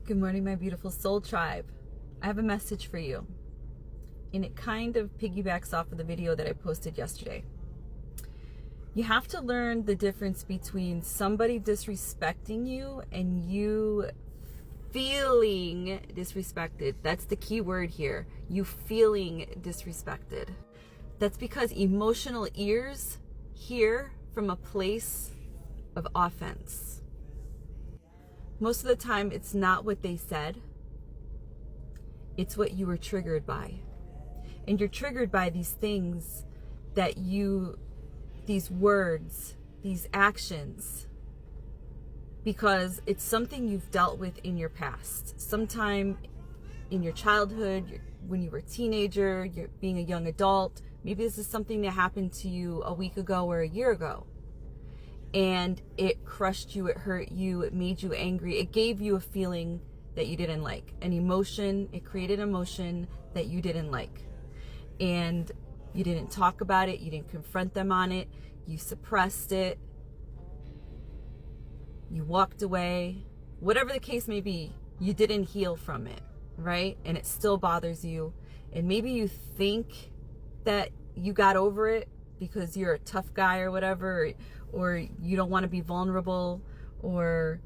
Good morning, my beautiful soul tribe. I have a message for you, and it kind of piggybacks off of the video that I posted yesterday. You have to learn the difference between somebody disrespecting you and you feeling disrespected. That's the key word here. You feeling disrespected. That's because emotional ears hear from a place of offense. Most of the time, it's not what they said. It's what you were triggered by. And you're triggered by these things that these words, these actions, because it's something you've dealt with in your past. Sometime in your childhood, when you were a teenager, you're being a young adult. Maybe this is something that happened to you a week ago or a year ago. And it crushed you, it hurt you, it made you angry. It gave you a feeling that you didn't like, an emotion. It created an emotion that you didn't like. And you didn't talk about it, you didn't confront them on it, you suppressed it, you walked away. Whatever the case may be, you didn't heal from it, right? And it still bothers you. And maybe you think that you got over it because you're a tough guy or whatever, or you don't want to be vulnerable, or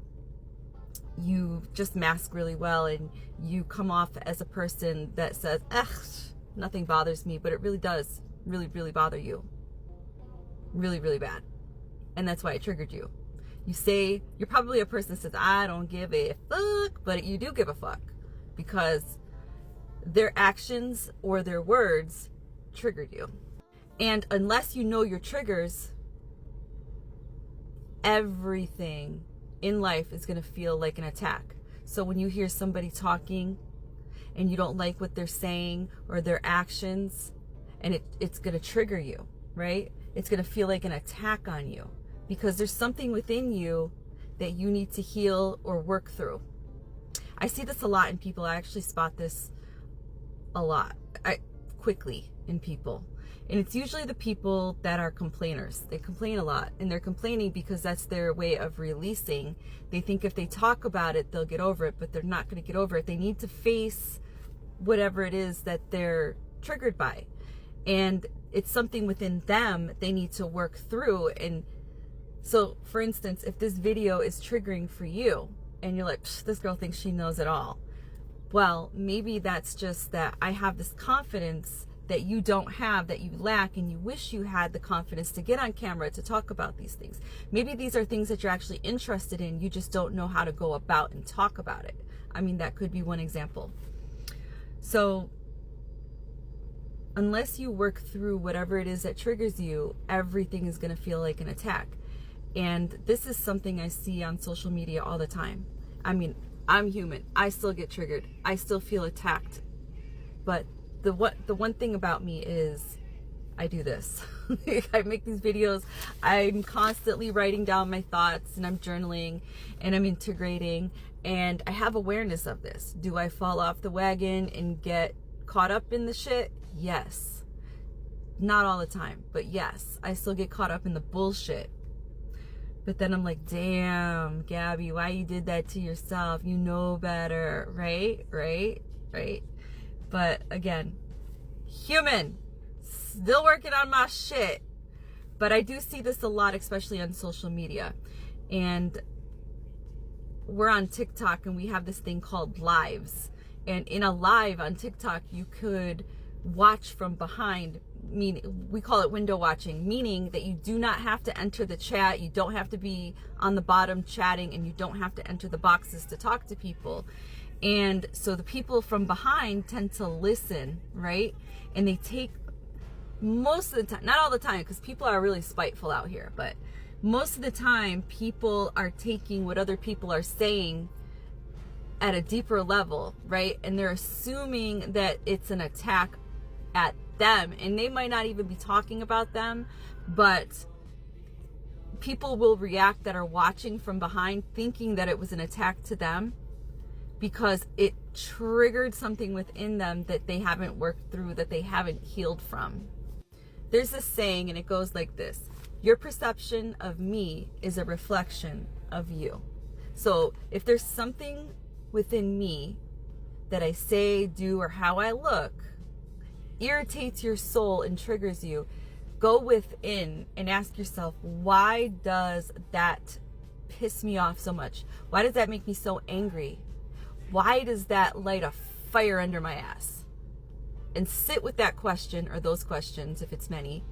you just mask really well and you come off as a person that says, nothing bothers me, but it really does really bother you. Really, really bad. And that's why it triggered you. You say, you're probably a person that says, I don't give a fuck, but you do give a fuck because their actions or their words triggered you. And unless you know your triggers, everything in life is going to feel like an attack. So when you hear somebody talking and you don't like what they're saying or their actions, and it's going to trigger you, right? It's going to feel like an attack on you because there's something within you that you need to heal or work through. I see this a lot in people. I actually spot this a lot, quickly in people. And it's usually the people that are complainers. They complain a lot, and they're complaining because that's their way of releasing. They think if they talk about it, they'll get over it, but they're not going to get over it. They need to face whatever it is that they're triggered by. And it's something within them they need to work through. And so, for instance, if this video is triggering for you, and you're like, this girl thinks she knows it all. Well, maybe that's just that I have this confidence that you don't have, that you lack, and you wish you had the confidence to get on camera to talk about these things. Maybe these are things that you're actually interested in, you just don't know how to go about and talk about it. I mean, that could be one example. So unless you work through whatever it is that triggers you, everything is going to feel like an attack. And this is something I see on social media all the time. I mean, I'm human. I still get triggered. I still feel attacked. But the one thing about me is I do this. I make these videos. I'm constantly writing down my thoughts, and I'm journaling, and I'm integrating, and I have awareness of this. Do I fall off the wagon and get caught up in the shit? Yes. Not all the time, but yes, I still get caught up in the bullshit. But then I'm like, damn, Gabby, why you did that to yourself? You know better, right? But again, human, still working on my shit. But I do see this a lot, especially on social media. And we're on TikTok, and we have this thing called lives. And in a live on TikTok, you could watch from behind. We call it window watching, meaning that you do not have to enter the chat. You don't have to be on the bottom chatting, and you don't have to enter the boxes to talk to people. And so the people from behind tend to listen, right? And they take, most of the time, not all the time, because people are really spiteful out here, but most of the time people are taking what other people are saying at a deeper level, right? And they're assuming that it's an attack at them, and they might not even be talking about them, but people will react that are watching from behind thinking that it was an attack to them because it triggered something within them that they haven't worked through, that they haven't healed from. There's this saying, and it goes like this: your perception of me is a reflection of you. So if there's something within me that I say, do, or how I look irritates your soul and triggers you, go within and ask yourself, why does that piss me off so much? Why does that make me so angry? Why does that light a fire under my ass? And sit with that question, or those questions if it's many,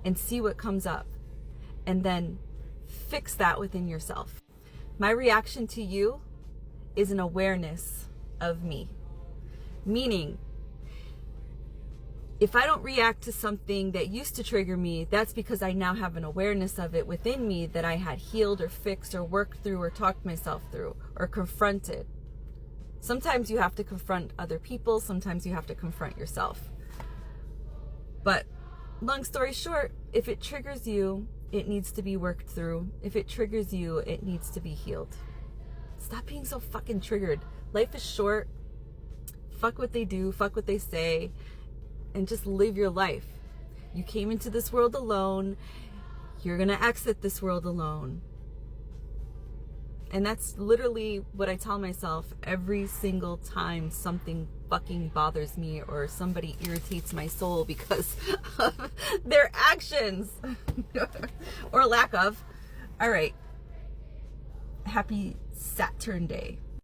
and see what comes up. And then fix that within yourself. My reaction to you is an awareness of me. Meaning, if I don't react to something that used to trigger me, that's because I now have an awareness of it within me that I had healed or fixed or worked through or talked myself through or confronted. Sometimes you have to confront other people. Sometimes you have to confront yourself. But long story short, if it triggers you, it needs to be worked through. If it triggers you, it needs to be healed. Stop being so fucking triggered. Life is short. Fuck what they do. Fuck what they say. And just live your life. You came into this world alone. You're going to exit this world alone. And that's literally what I tell myself every single time something fucking bothers me or somebody irritates my soul because of their actions or lack of. All right. Happy Saturn Day.